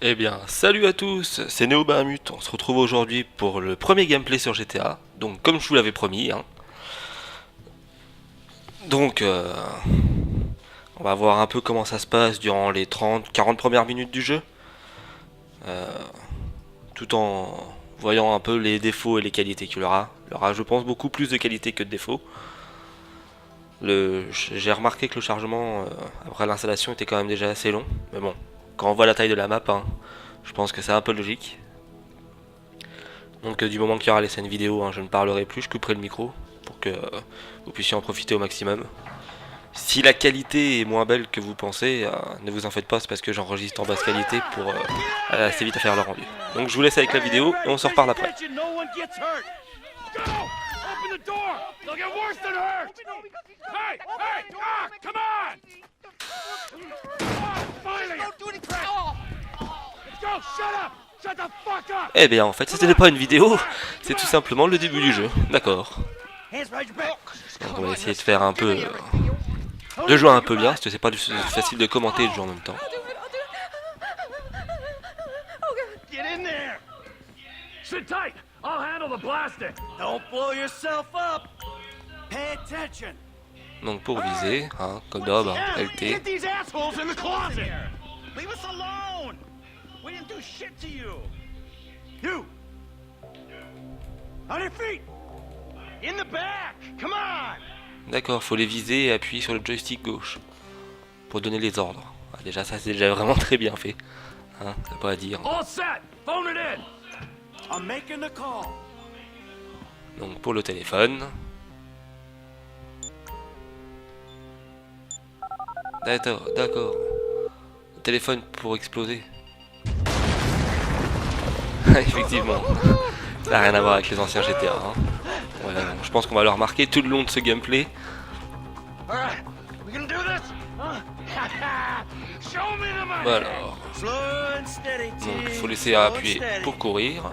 Eh bien, salut à tous, c'est NeoBahamut, on se retrouve aujourd'hui pour le premier gameplay sur GTA, donc comme je vous l'avais promis, hein. Donc, on va voir un peu comment ça se passe durant les 30-40 premières minutes du jeu, tout en voyant un peu les défauts et les qualités qu'il aura. Il aura, je pense, beaucoup plus de qualités que de défauts. J'ai remarqué que le chargement, après l'installation, était quand même déjà assez long, mais bon. Quand on voit la taille de la map, hein, je pense que c'est un peu logique. Donc du moment qu'il y aura les scènes vidéo, hein, je ne parlerai plus, je couperai le micro pour que vous puissiez en profiter au maximum. Si la qualité est moins belle que vous pensez, ne vous en faites pas, c'est parce que j'enregistre en basse qualité pour aller assez vite à faire le rendu. Donc je vous laisse avec la vidéo et on se reparle après. Eh bien en fait c'était pas une vidéo, c'est tout simplement le début du jeu, d'accord. Donc on va essayer de faire un peu de jouer un peu bien, parce que c'est pas facile de commenter et de jouer en même temps. Donc pour viser, hein, comme d'hab, LT. D'accord, faut les viser et appuyer sur le joystick gauche pour donner les ordres. Ah, déjà ça c'est déjà vraiment très bien fait, hein, t'as pas à dire. Donc pour le téléphone. D'accord. Le téléphone pour exploser. Effectivement, ça n'a rien à voir avec les anciens GTA. Hein. Ouais, je pense qu'on va le remarquer tout le long de ce gameplay. Voilà. Donc il faut laisser appuyer pour courir.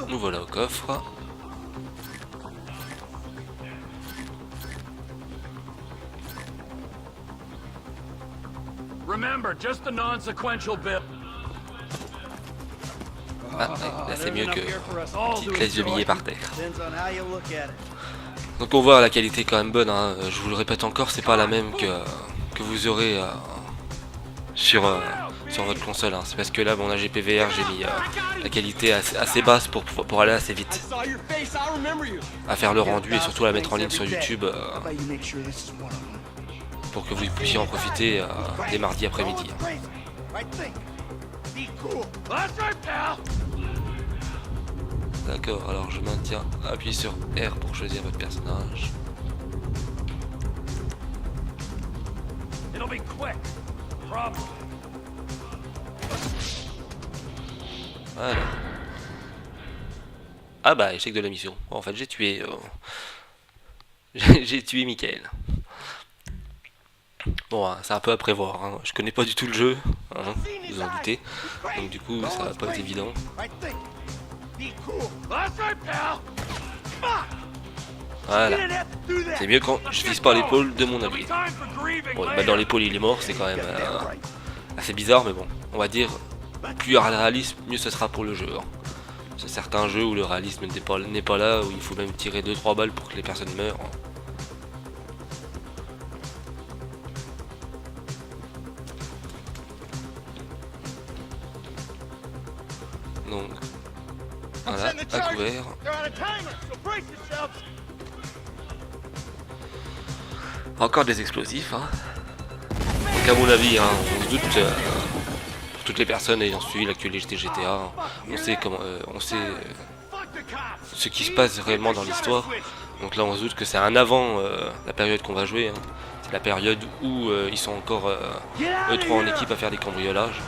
Nous voilà au coffre. Ah, là c'est mieux que une petite laisse de billets par terre. Donc on voit la qualité est quand même bonne, hein. Je vous le répète encore, c'est pas la même que vous aurez sur votre console, hein. C'est parce que là bon, la GPVR j'ai mis la qualité assez basse pour aller assez vite à faire le rendu et surtout à la mettre en ligne sur YouTube pour que vous puissiez en profiter dès mardi après-midi. D'accord, alors je maintiens, appuyez sur R pour choisir votre personnage. Voilà. Ah bah, échec de la mission. Bon, en fait, j'ai tué... j'ai tué Michael. Bon, hein, c'est un peu à prévoir, hein. Je connais pas du tout le jeu, hein, vous en doutez. Donc du coup, ça va pas être évident. Voilà. C'est mieux quand je vise pas l'épaule de mon allié. Bon, bah dans l'épaule il est mort, c'est quand même assez bizarre, mais bon, on va dire, plus il y aura de réalisme, mieux ce sera pour le jeu. Hein. C'est certains jeux où le réalisme n'est pas là, où il faut même tirer 2-3 balles pour que les personnes meurent. Hein. Donc, voilà, à couvert. Encore des explosifs, hein. Donc à mon avis, hein, on se doute, pour toutes les personnes ayant suivi l'actualité GTA, on sait comment, ce qui se passe réellement dans l'histoire. Donc là on se doute que c'est un avant la période qu'on va jouer, hein. C'est la période où ils sont encore eux trois en équipe à faire des cambriolages.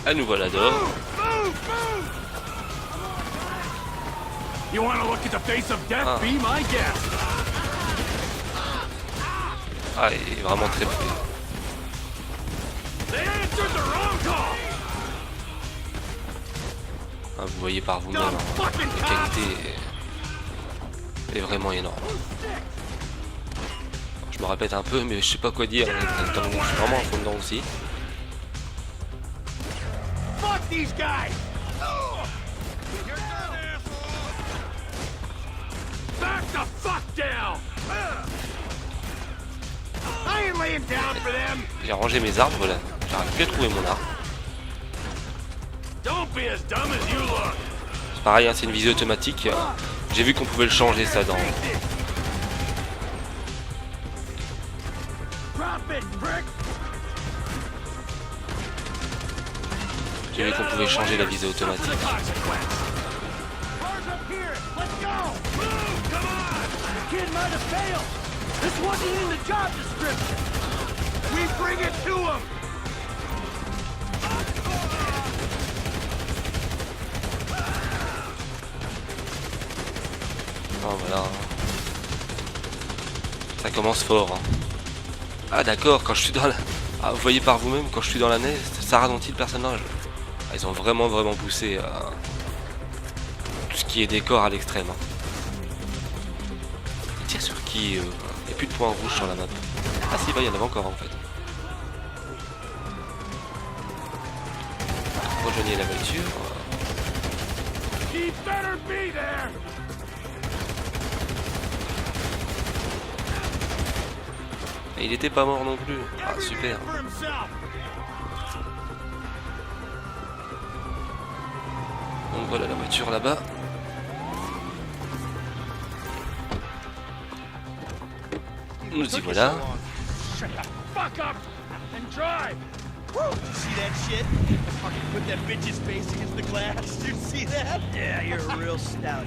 À nous voilà dehors. Ah, il est vraiment très bouffé. Hein, vous voyez par vous-même, hein, la qualité est vraiment énorme. Je me répète un peu, mais je sais pas quoi dire. Je suis vraiment à fond dedans aussi. J'ai rangé mes arbres là. J'arrive plus à trouver mon arbre. C'est pareil, hein, c'est une visée automatique. J'ai vu qu'on pouvait le changer ça dans. J'ai vu qu'on pouvait changer la visée automatique. Oh, voilà. Ça commence fort. Hein. Ah d'accord, quand je suis dans la... Ah, vous voyez par vous-même, quand je suis dans la neige, ça ralentit le personnage. Ah, ils ont vraiment poussé tout ce qui est décor à l'extrême. Hein. Ils tirent sur qui Il n'y a plus de points rouges sur la map. Ah si, bah il y en avait encore en fait. Rejoignez la voiture. Et il était pas mort non plus. Ah super. Donc voilà la voiture là-bas. Nous y voilà. See that shit? Fucking put that bitch's face against the glass. Did you see that? Yeah, you're a real stout.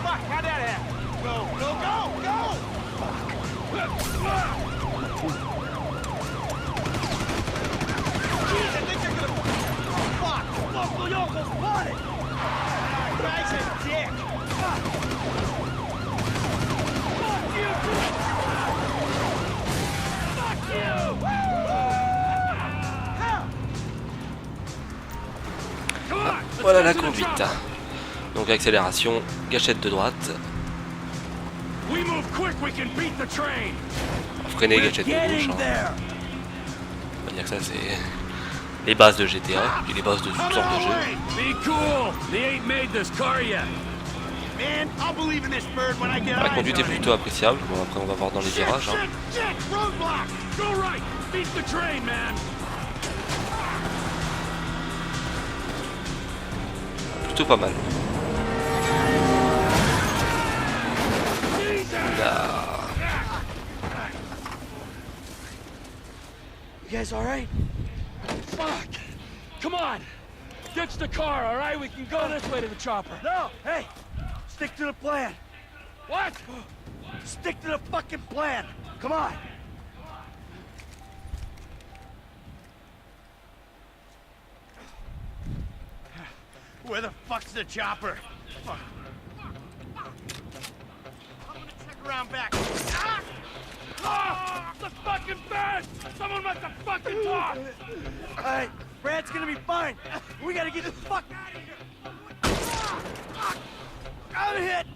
Fuck, how'd that happen? Go, go, go, go! Jeez, I think they're gonna... Oh, fuck! Local Yoko's spotted! Guy's a dick! Voilà la conduite. Donc accélération, gâchette de droite. Freiner, gâchette de gauche. Hein. On va dire que ça c'est les bases de GTA et les bases de toutes sortes de jeux. La conduite est plutôt appréciable. Bon après on va voir dans les virages. Hein. Plutôt pas mal. Là. You guys alright? Fuck! Come on! Ditch the car, alright? We can go this way to the chopper. No! Hey! Stick to the plan! What? Stick to the fucking plan! Come on! Where the fuck's the chopper? Fuck. I'm gonna check around back. Ah! Oh, the fucking bed! Someone must have fucking talked! Alright, Brad's gonna be fine. We gotta get the fuck out of here! Fuck! I'm hit!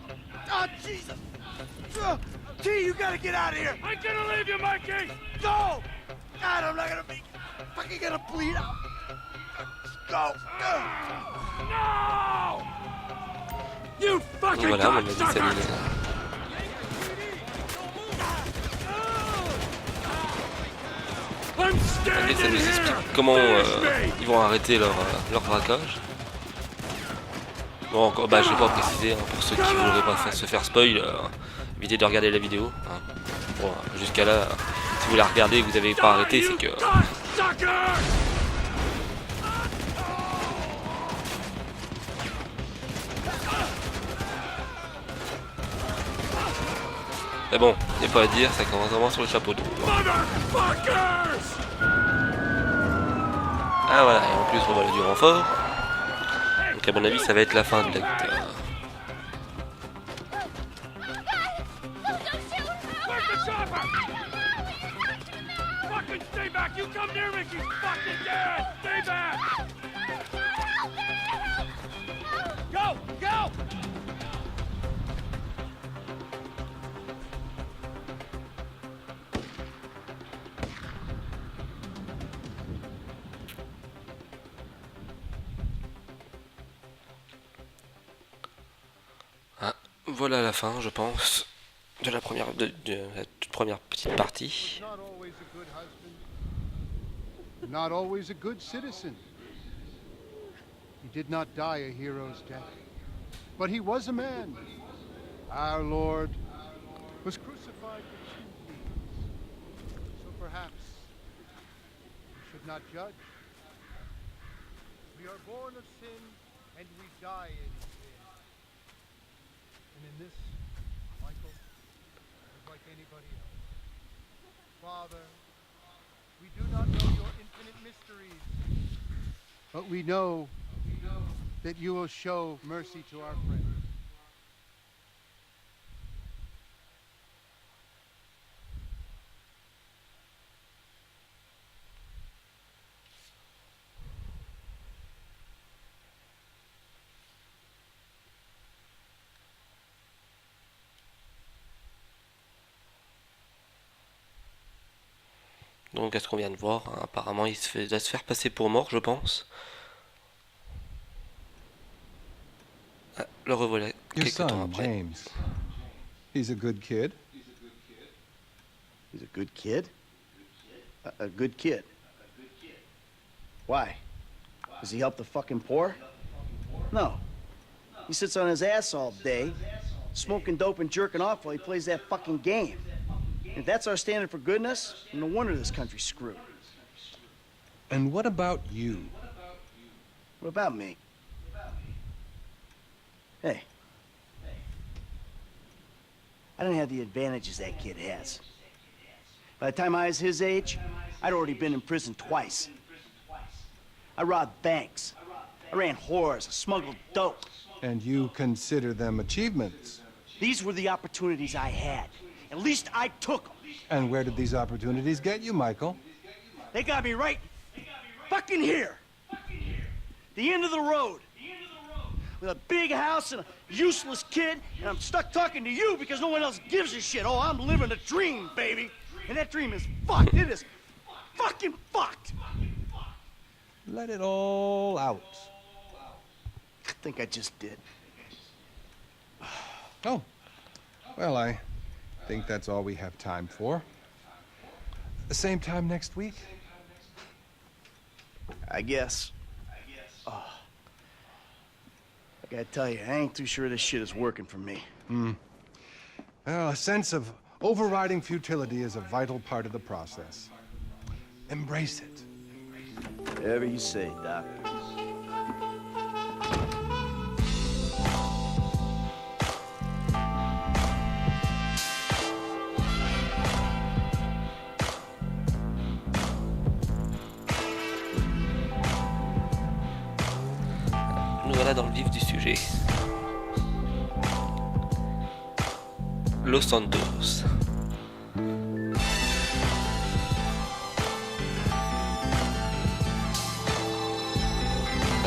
Oh, Jesus! T, you gotta get out of here! I'm gonna leave you, Mikey! Go! God, I'm not gonna be fucking gonna bleed out! Go! No! You fucking Voilà, on a dit ça. Et ça nous explique comment ils vont arrêter leur braquage. Bon, encore, bah, je vais pas préciser, hein, pour ceux qui ne voudraient pas se faire spoil, évitez de regarder la vidéo. Hein. Bon, jusqu'à là, si vous la regardez et que vous n'avez pas arrêté, c'est que... Mais bon, il n'y a pas à dire, ça commence vraiment sur le chapeau de roue. Ah voilà, et en plus on va du renfort. Donc à mon avis ça va être la fin de l'acte. fucking stay back! You come near me, she's fucking dead! Stay back! Go! Go! Ah, voilà la fin, je pense, de la toute première petite partie. Not always a good husband, not always a good citizen. He did not die a hero's death, but he was a man. Our Lord was crucified for 2 thieves. So perhaps we should not judge. We are born of sin and we die in sin. And in this, Michael is like anybody else. Father, we do not know your infinite mysteries, but we know that you will show mercy to our friends. Donc à ce qu'on vient de voir, hein, apparemment il doit se faire passer pour mort, je pense. Ah, le revoilà Your quelques temps son, après. James. He's a good kid. He's a good kid? A good kid? Why? Does he help the fucking poor? No. He sits on his ass all day, smoking dope and jerking off while he plays that fucking game. If that's our standard for goodness, no wonder this country's screwed. And what about you? What about me? Hey. I didn't have the advantages that kid has. By the time I was his age, I'd already been in prison twice. I robbed banks. I ran whores. I smuggled dope. And you consider them achievements? These were the opportunities I had. At least I took them. And where did these opportunities get you, Michael? They got me right fucking here. The end of the road. With a big house and a useless kid, and I'm stuck talking to you because no one else gives a shit. Oh, I'm living a dream, baby. And that dream is fucked. It is fucking fucked. Let it all out. I think I just did. Oh. Well, I think that's all we have time for. The same time next week? I guess. Oh. I gotta tell you, I ain't too sure this shit is working for me. Well, a sense of overriding futility is a vital part of the process. Embrace it. Whatever you say, Doc. Nous voilà dans le vif du sujet. Los Santos.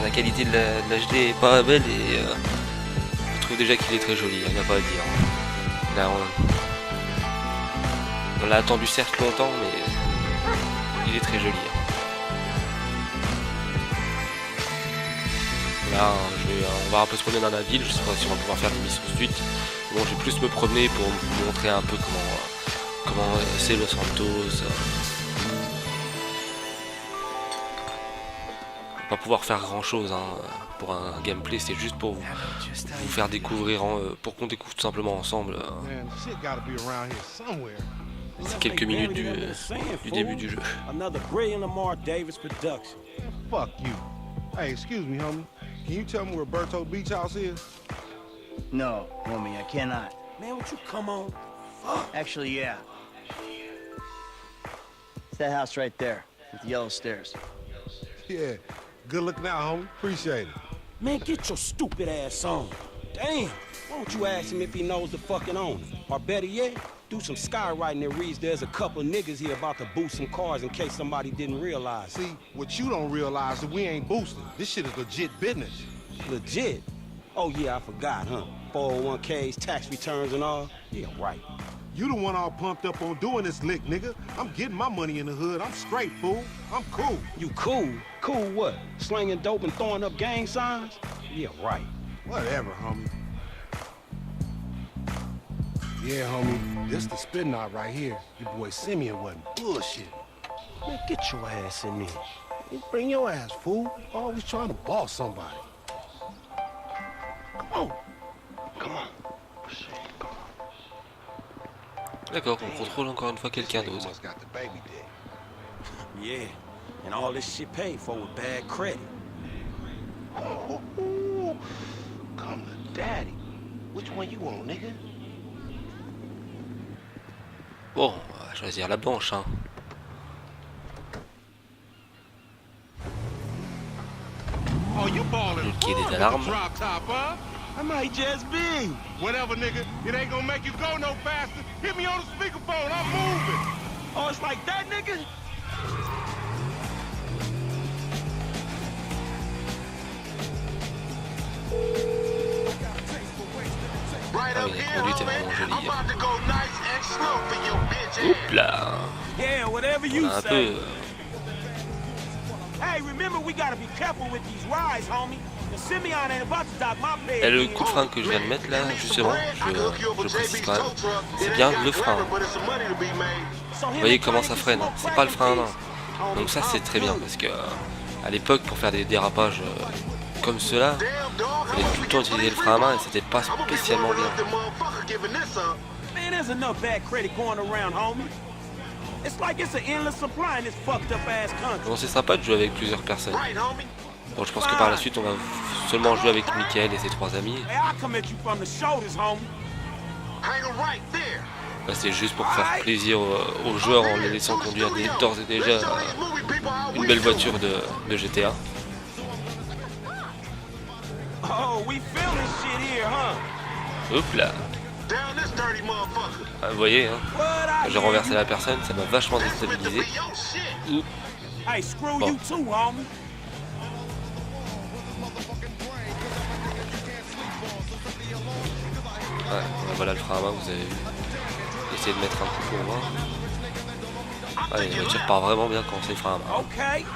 La qualité de la HD est pas belle et je trouve déjà qu'il est très joli, il n'y a pas à dire. Là, on l'a attendu certes longtemps, mais il est très joli. Là, on va un peu se promener dans la ville, je sais pas si on va pouvoir faire des missions suite. Bon, je vais plus me promener pour vous montrer un peu comment c'est Los Santos. Pas pouvoir faire grand chose pour un gameplay, c'est juste pour vous faire découvrir, pour qu'on découvre tout simplement ensemble ces quelques minutes du début du jeu. Another brilliant Lamar Davis production. Fuck you. Hey, excuse me, homie. Can you tell me where Berto Beach House is? No, homie, I cannot. Man, would you come on? Actually, yeah. It's that house right there, with the yellow stairs. Yeah. Good looking out, homie. Appreciate it. Man, get your stupid ass on. Damn. Why don't you ask him if he knows the fucking owner? Or better yet, Do some skywriting that reads there's a couple niggas here about to boost some cars in case somebody didn't realize. See, what you don't realize is we ain't boosting. This shit is legit business. Legit? Oh yeah, I forgot, huh? 401ks, tax returns and all? Yeah, right. You the one all pumped up on doing this lick, nigga. I'm getting my money in the hood. I'm straight, fool. I'm cool. You cool? Cool what? Slinging dope and throwing up gang signs? Yeah, right. Whatever, homie. Yeah, homie, this the spin knot right here. Your boy Simeon wasn't bullshit. Man, get your ass in there. You bring your ass, fool. Always trying to boss somebody. Come on. Come on. D'accord, on contrôle encore une fois quelqu'un d'autre. Almost got the baby dick. Yeah, and all this shit paid for with bad credit. Come to daddy. Which one you want, nigga? Bon, on va choisir la blanche, hein. Oh, you ballin' Qui est des hard with alarmes. the drop top, huh? I might just be. Whatever, nigga. It ain't gonna make you go no faster. Hit me on the speakerphone. I'm moving. Oh, it's like that, nigga? Right Ah up oui, la here, conduite est homie. vraiment I'm jolie. about to go nice and slow for your bitch ass. Oups là. Yeah, whatever On you a un say. peu... Hey, remember we gotta be careful with these rides, homie. The Simeon ain't about to dock my pay. Et le coup de frein que je viens de mettre là, justement, je précise quand même, c'est bien le frein. Vous voyez comment ça freine, c'est pas le frein à main. Donc ça c'est très bien parce que à l'époque pour faire des dérapages comme cela, il fallait tout le temps utiliser le frein à main et c'était pas spécialement bien. Man, there's enough bad credit going around, homie. It's like it's an endless supply in this fucked up ass country. Bon c'est sympa de jouer avec plusieurs personnes. Bon je pense que par la suite on va seulement jouer avec Michael et ses 3 amis. Hey, I'll come at you from the shoulders, homie. Là c'est juste pour faire plaisir aux joueurs en les laissant conduire d'ores et déjà une belle voiture de GTA. Oh, we feel this shit here, huh? Hop là. Ah, vous voyez, hein, quand j'ai renversé la personne, ça m'a vachement déstabilisé. Ouh. Hey, screw Bon. you too, homie. Ouais, voilà le frein à main, vous avez vu. Essayez de mettre un coup pour voir. Allez, la voiture part vraiment bien quand c'est le frein à main. Okay.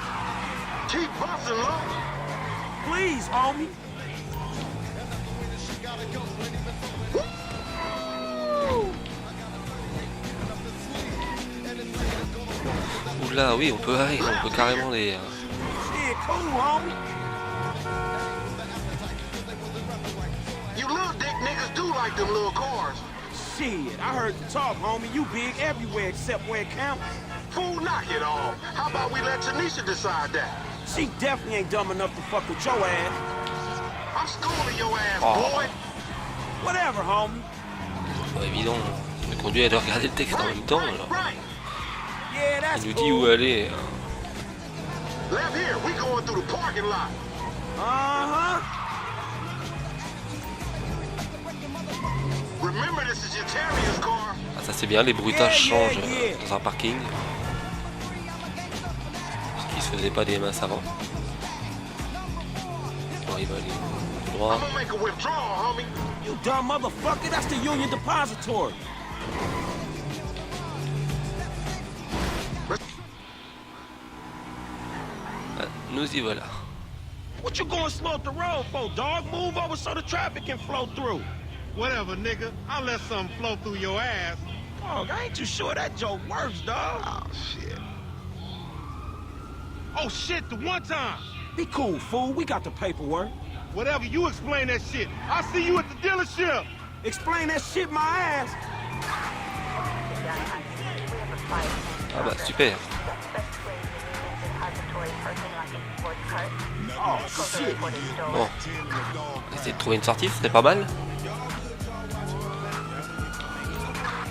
Please, homie. Oula, oui, on peut carrément les... Shit, cool, homie. You little dick niggas do like them little cars. Shit, I heard you talk, homie. You big everywhere except where it counts. Fool, knock it off. How about we let Tanisha decide that? She definitely ain't dumb enough to fuck with your ass. I'm schooling your ass, Oh. boy. Whatever, homie. Bon, évidemment, le conduit de regarder le texte en même temps, alors. Right. Yeah, that's Il nous dit cool. où aller. Left here, we going through the parking lot. Uh-huh. Remember, this is your Terrier's car. Ah, ça c'est bien, les bruitages Yeah, yeah, changent yeah. dans un parking. Ce qui se faisait pas des masses avant. Bon, il va aller tout droit. I'm gonna make a withdrawal, homie. You dumb motherfucker. That's the Union Depository. Ah, nous y voilà. What you going slow up the road for, dog? Move over so the traffic can flow through. Whatever, nigga. I'll let something flow through your ass. Dog, I ain't too sure that joke works, dog. Oh, shit. Oh, shit, the one time. Be cool, fool. We got the paperwork. Whatever, you explain that shit. I'll see you at the dealership. Explain that shit my ass. Ah bah super. Oh, shit. Bon, on va essayer de trouver une sortie, ce serait pas mal.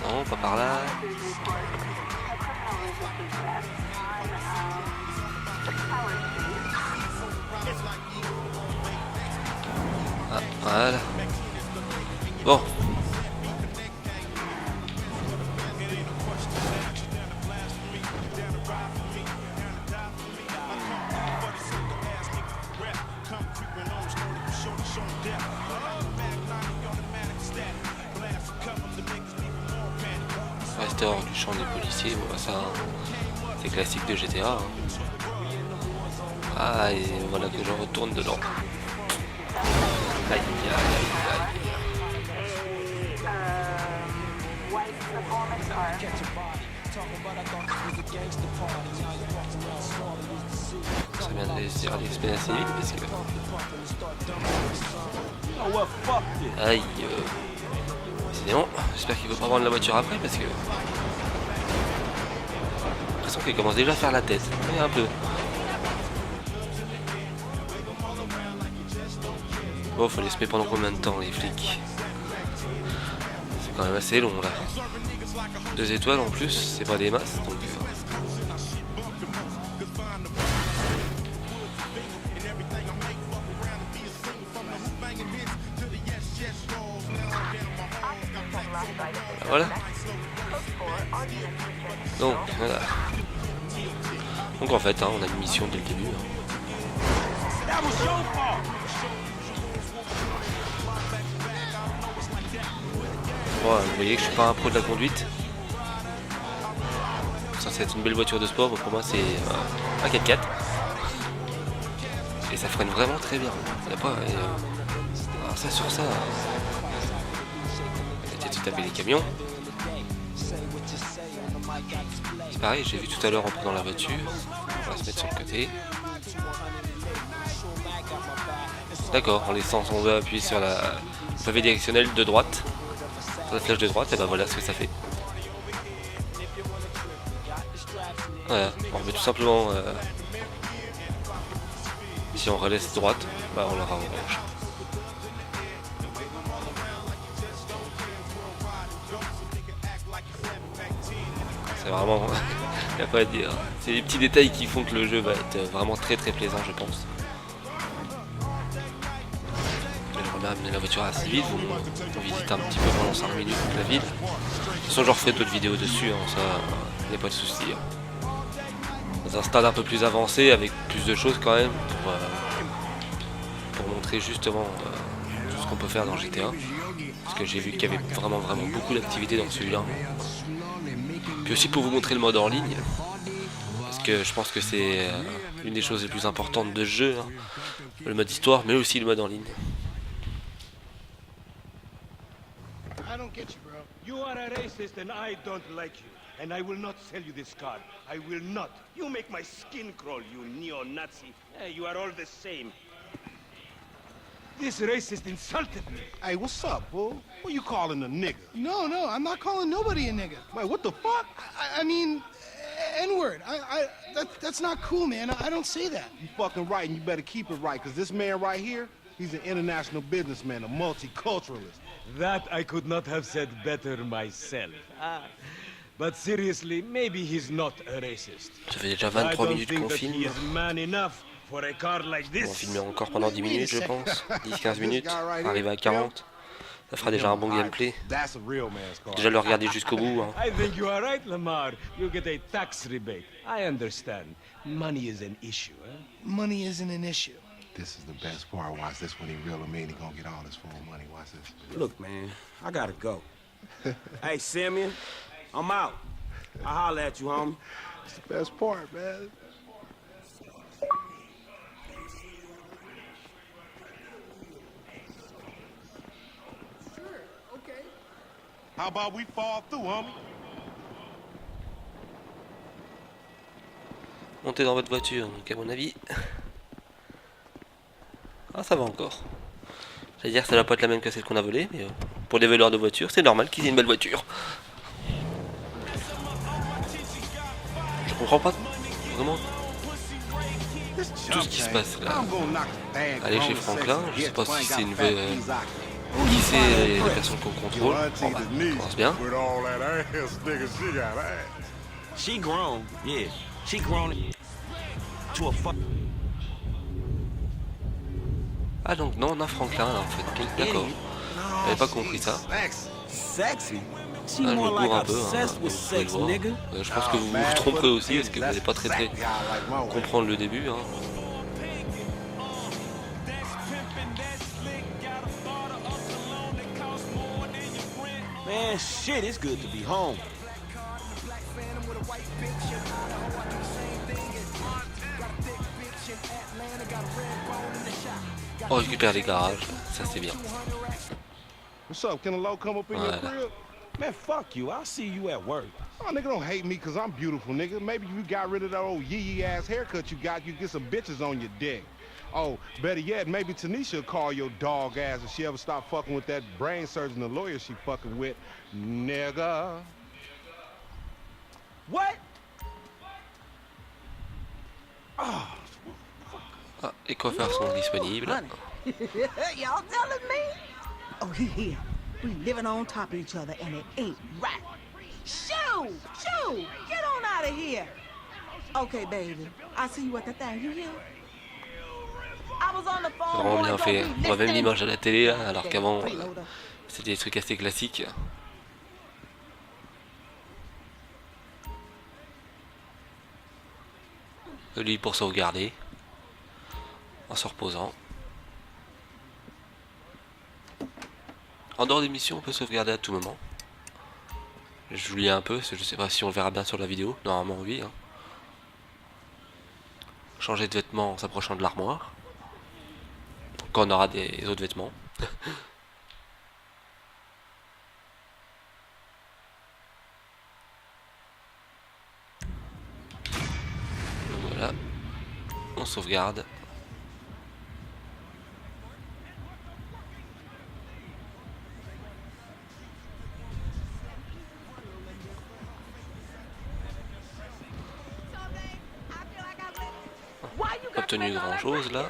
Non, pas par là. Ah, voilà. Bon. Rester hors du champ des policiers, bon, ça c'est classique de GTA. Hein. Ah, et voilà que je retourne dedans. Aïe, aïe, aïe, ça vient de réussir à l'expédier assez vite parce que... Aïe, décidément, j'espère qu'il ne veut pas prendre la voiture après parce que... J'ai l'impression qu'il commence déjà à faire la tête, oui, un peu. Bon, faut les espérer pendant combien de temps les flics? C'est quand même assez long là. 2 étoiles en plus, c'est pas des masses donc... Voilà. Donc, voilà. Donc en fait, hein, on a une mission dès le début. Hein. Bon, vous voyez que je suis pas un pro de la conduite. Ça c'est une belle voiture de sport, pour moi c'est un 4x4. Et ça freine vraiment très bien. Il y a pas, alors ça sur ça... J'ai tapé les camions. C'est pareil, j'ai vu tout à l'heure en prenant la voiture. On va se mettre sur le côté. D'accord, en laissant, on veut appuyer sur la pavé directionnel de droite. Sur la flèche de droite, et ben voilà ce que ça fait. Voilà, on remet tout simplement... si on relaisse droite, bah on l'aura en rouge. C'est vraiment... il n'y a pas à dire. C'est les petits détails qui font que le jeu va être vraiment très très plaisant, je pense. Je remets la voiture assez vite, on visite un petit peu pendant 5 minutes la ville. De toute façon, je referai d'autres vidéos dessus, hein, ça, il n'y a pas de souci. Hein. Dans un stade un peu plus avancé, avec plus de choses quand même, pour montrer justement tout ce qu'on peut faire dans GTA. Parce que j'ai vu qu'il y avait vraiment beaucoup d'activités dans celui-là. Puis aussi pour vous montrer le mode en ligne, parce que je pense que c'est une des choses les plus importantes de ce jeu, hein. Le mode histoire, mais aussi le mode en ligne. I don't get you, bro. You are a racist and I don't like you. And I will not sell you this car. I will not. You make my skin crawl, you neo-Nazi. You are all the same. This racist insulted me. Hey, what's up, fool? What you calling a nigga? No, I'm not calling nobody a nigga. Wait, what the fuck? I mean, N-word. That's not cool, man. I don't say that. You fucking right, and you better keep it right, because this man right here, he's an international businessman, a multiculturalist. That I could not have said better myself. But seriously, maybe he's not a racist. Ça fait déjà 23 minutes qu'on filme. For a car like On va this. filmer encore pendant 10 minutes, je pense. 10-15 minutes. Arriver à 40. Ça fera déjà un bon gameplay. That's a real man's car. Déjà le regarder jusqu'au bout. Hein. I think you are right, Lamar. You get a tax rebate. I understand. Money is an issue, eh? Money isn't an issue. This is the best part. Watch this when he reel him in. He gonna get all his full money. Watch this. Look, man, I gotta go. Hey, Simeon, I'm out. I'll holler at you, homie. It's the best part, man. How about we fall through, homie? Montez dans votre voiture, donc à mon avis. Ah, ça va encore. J'allais dire que ça va pas être la même que celle qu'on a volée, mais pour des voleurs de voitures, c'est normal qu'ils aient une belle voiture. Je comprends pas vraiment tout ce qui se passe là. Aller chez Franklin, je sais pas si c'est une nouvelle. Qui c'est les personnes qu'on contrôle. Bon, bah, on commence bien. She grown, yeah. She grown to a fuck. Ah donc non, on a Franklin là en fait. Donc d'accord. J'avais pas compris ça. Sexy? She Ah, je more me like cours un peu, hein, obsessed vous with pouvez le sex, voir. nigga. Je pense que vous vous tromperez aussi, parce que vous n'allez pas très comprendre le début. Hein. Man, shit, it's good to be home. On récupère les garages, ça c'est bien. What's up? Can a low come up in your Voilà. crib? Man, fuck you. I'll see you at work. Oh, nigga, don't hate me because I'm beautiful, nigga. Maybe if you got rid of that old yee-yee ass haircut you got, you get some bitches on your dick. Oh, better yet, maybe Tanisha will call your dog ass if she ever stop fucking with that brain surgeon and lawyer she fucking with, nigga. What? Ah, les coiffeurs sont disponibles. Y'all telling me? Oh, here. We living on top of each other and it ain't right. Shoo! Shoo! Get on out of here. Okay, baby. I see you at the thing. You hear? I was on the phone. C'est vraiment bien boy, fait. don't be On voit même listening. l'image à la télé, hein, alors Okay, qu'avant freeloader. c'était des trucs assez classiques. Lui pour sauvegarder en se reposant. En dehors des missions, on peut sauvegarder à tout moment. Je vous lis un peu, je sais pas si on le verra bien sur la vidéo. Normalement oui. Hein. Changer de vêtements en s'approchant de l'armoire. Quand on aura des autres vêtements. Voilà. On sauvegarde. Obtenu grand chose là.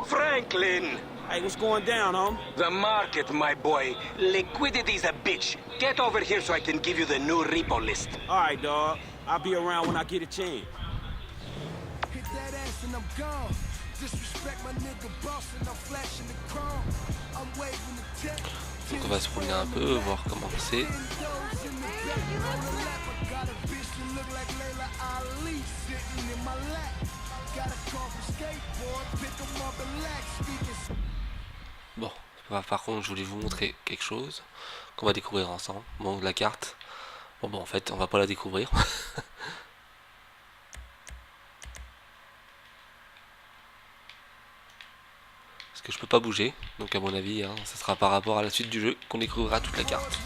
Franklin! Hey, what's going down, home? The market, my boy. Liquidity's a bitch. Get over here so I can give you the new repo list. All right, dog. I'll be around when I get a chance. Hit that ass and I'm gone. Disrespect my nigga boss and I'm flashing the chrome. I'm waving the tech. Donc on va se promener un peu, voir comment c'est. Bon, par contre je voulais vous montrer quelque chose qu'on va découvrir ensemble. Bon, la carte. Bon, en fait on va pas la découvrir. Parce que je peux pas bouger, donc à mon avis hein, ça sera par rapport à la suite du jeu qu'on découvrira toute la carte.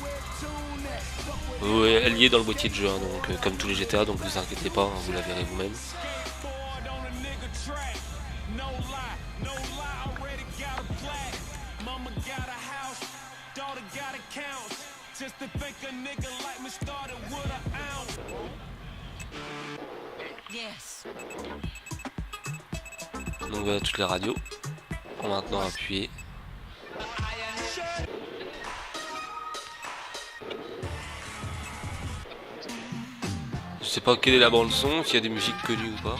Elle y est dans le boîtier de jeu, hein, donc comme tous les GTA, donc ne vous inquiétez pas, hein, vous la verrez vous-même. Donc voilà toutes les radios. On va maintenant appuyer. Je sais pas quelle est la bande son, s'il y a des musiques connues ou pas.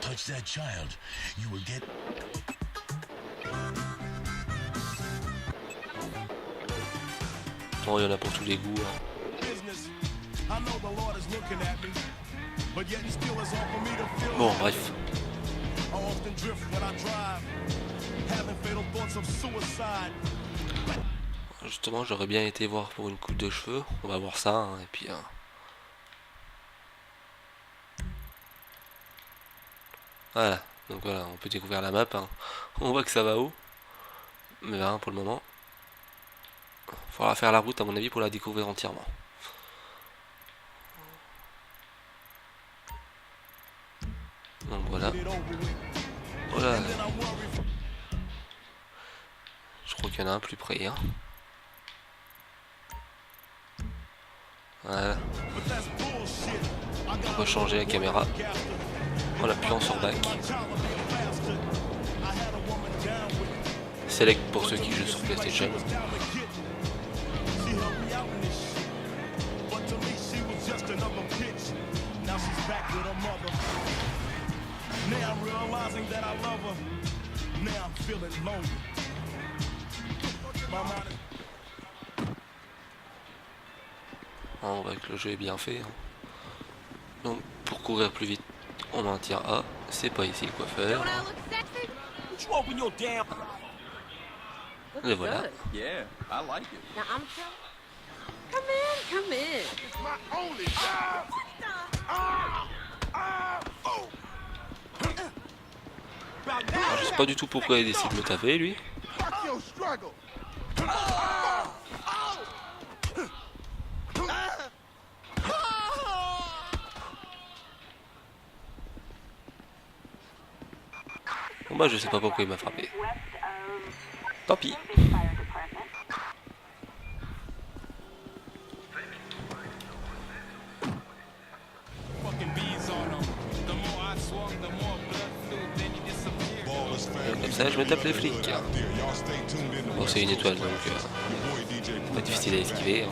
Touch that child, you will get. Bon, il y en a pour tous les goûts. Hein. Bon, bref. Justement, j'aurais bien été voir pour une coupe de cheveux. On va voir ça, hein, et puis... Voilà, donc voilà, on peut découvrir la map. Hein. On voit que ça va haut. Mais hein, pour le moment... Il faudra faire la route à mon avis pour la découvrir entièrement. Donc voilà. Voilà. Je crois qu'il y en a un plus près. Hein. Voilà. On va changer la caméra en appuyant sur back. Select pour ceux qui jouent sur PlayStation. On voit que le jeu est bien fait. Donc pour courir plus vite, on maintient A. C'est pas ici le coiffeur. Et voilà. Yeah, I like it. Now I'm come in. It's my only job. Alors, je sais pas du tout pourquoi il décide de me taper lui. Fuck your struggle. Bon bah je sais pas pourquoi il m'a frappé. Tant pis. Et comme ça je me tape les flics. Bon c'est une étoile donc pas difficile à esquiver. Hein.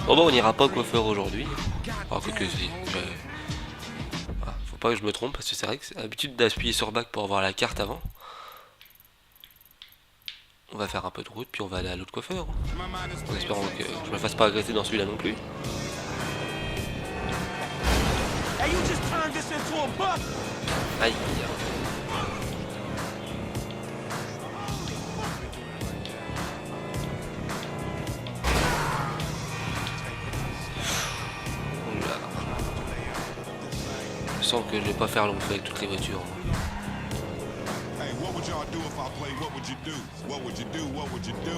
Bon bah on n'ira pas au coiffeur aujourd'hui. Alors que si. Faut pas que je me trompe parce que c'est vrai que c'est l'habitude d'appuyer sur back pour avoir la carte avant. On va faire un peu de route puis on va aller à l'autre coiffeur. En espérant que je me fasse pas agresser dans celui-là non plus. Aïe. Je sens que je vais pas faire long feu avec toutes les voitures. Hey, what would y'all do if I played? What would you do? What would you do? What would you do?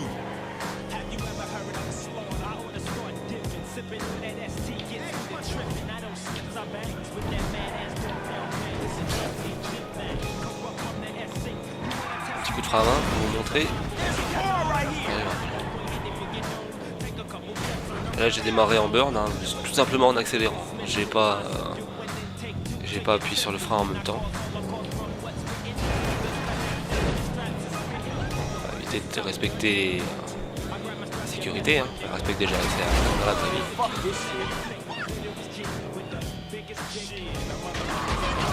Have you ever heard of a slow? I wanna start dipping, sipping on that ST, getting tripping. I don't skip our bangs with that mad ass down man. It's a championship man. Come up on the SC. Petit coup de frein à main pour vous montrer. Et là j'ai démarré en burn, hein, tout simplement en accélérant. J'ai pas appuyé sur le frein en même temps. On va éviter de respecter la sécurité, hein. On respecte déjà dans la vraie vie. Ça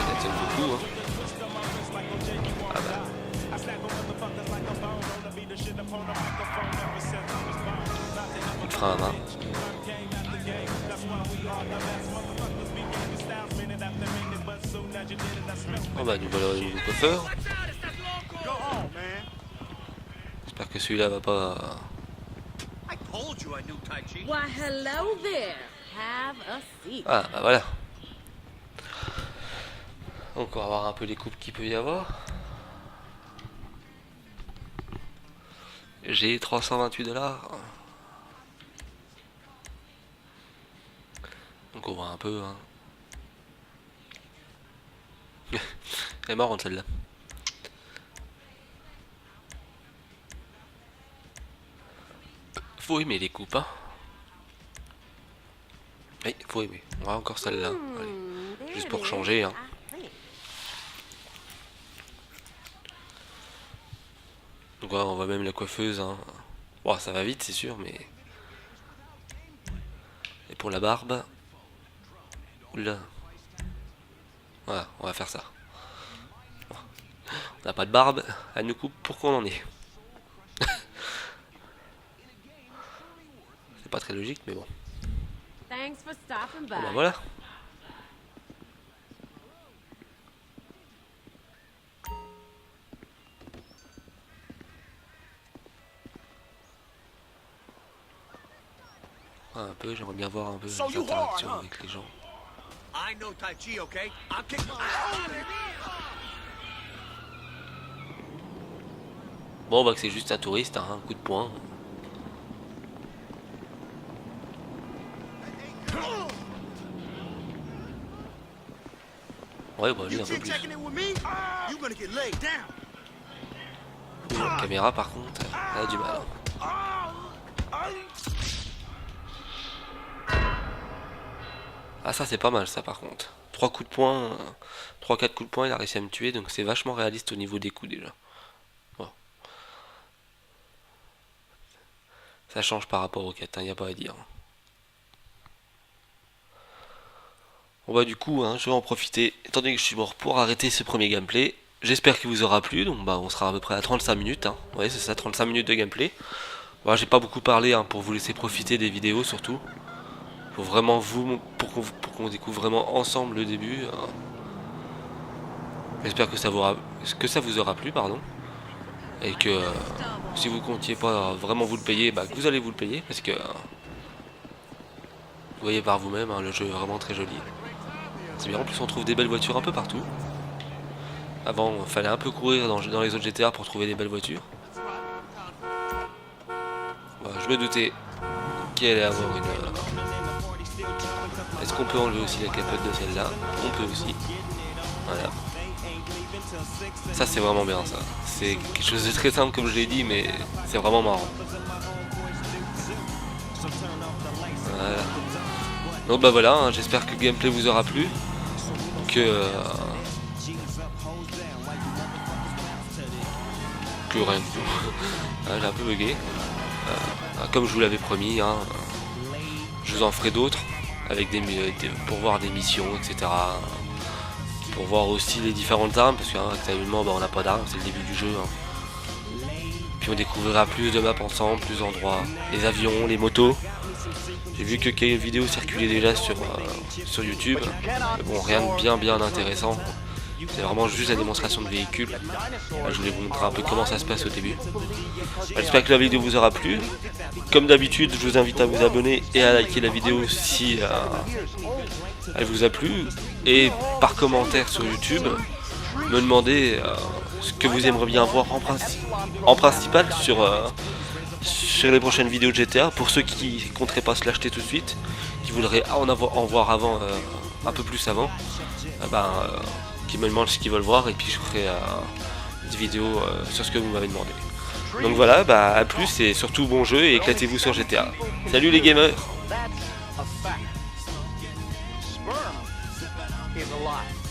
klaxonne beaucoup, hein. Ah bah. Coup de frein à main. Oh bah nous voilà au nouveau coiffeur. J'espère que celui-là va pas... Why, hello there. Have a seat. Ah bah voilà. Donc on va voir un peu les coupes qu'il peut y avoir. J'ai 328 $. Donc on voit un peu, hein. Elle est marrante celle-là. Faut aimer les coupes, hein. Oui, faut aimer. On va encore celle-là. Juste pour changer, hein. Donc voilà, on voit même la coiffeuse, hein. Bon, ça va vite, c'est sûr, mais... Et pour la barbe... Oula. Voilà, on va faire ça. On n'a pas de barbe, elle nous coupe pour qu'on en ait. C'est pas très logique, mais bon. Thanks for stopping by. Bon, bah voilà. Un peu, j'aimerais bien voir un peu les interactions avec les gens. I know Tai Chi, okay? I'll kick my... Bon, bah que c'est juste un touriste, hein, un coup de poing. Ouais, bah lui un peu plus. La caméra par contre, elle a du mal. Ah ça c'est pas mal ça par contre. 3 coups de poing, 3-4 coups de poing, il a réussi à me tuer, donc c'est vachement réaliste au niveau des coups déjà. Bon. Ça change par rapport au 4, il n'y a pas à dire. Bon bah du coup, hein, je vais en profiter, étant donné que je suis mort, pour arrêter ce premier gameplay. J'espère qu'il vous aura plu, donc bah on sera à peu près à 35 minutes, hein. Ouais c'est ça, 35 minutes de gameplay. Bon, j'ai pas beaucoup parlé, hein, pour vous laisser profiter des vidéos surtout. Pour vraiment pour qu'on découvre vraiment ensemble le début. Hein. J'espère que ça vous aura plu, pardon. Et que si vous comptiez pas vraiment vous le payer, bah que vous allez vous le payer, parce que vous voyez par vous-même, hein, le jeu est vraiment très joli. C'est bien, en plus on trouve des belles voitures un peu partout. Avant, il fallait un peu courir dans les autres GTA pour trouver des belles voitures. Bon, je me doutais qu'il allait avoir une... Est-ce qu'on peut enlever aussi la capote de celle-là? On peut aussi. Voilà. Ça c'est vraiment bien ça. C'est quelque chose de très simple comme je l'ai dit, mais c'est vraiment marrant. Voilà. Donc bah voilà, hein, j'espère que le gameplay vous aura plu. Que rien du tout. J'ai un peu bugué. Comme je vous l'avais promis, hein, je vous en ferai d'autres avec pour voir des missions, etc. Pour voir aussi les différentes armes, parce qu'actuellement bah, on n'a pas d'armes, c'est le début du jeu. Hein. Puis on découvrira plus de maps ensemble, plus d'endroits, les avions, les motos. J'ai vu que quelques vidéos circulaient déjà sur YouTube. Mais bon, rien de bien intéressant. C'est vraiment juste la démonstration de véhicules. Là, je voulais vous montrer un peu comment ça se passe au début. J'espère que la vidéo vous aura plu. Comme d'habitude, je vous invite à vous abonner et à liker la vidéo si elle vous a plu. Et par commentaire sur YouTube, me demander ce que vous aimeriez bien voir en principal sur les prochaines vidéos de GTA. Pour ceux qui ne compteraient pas se l'acheter tout de suite, qui voudraient en voir avant, un peu plus avant, qui me demandent ce qu'ils veulent voir, et puis je ferai une vidéo sur ce que vous m'avez demandé. Donc voilà, à plus et surtout bon jeu et éclatez-vous sur GTA. Salut les gamers! Sperm is alive.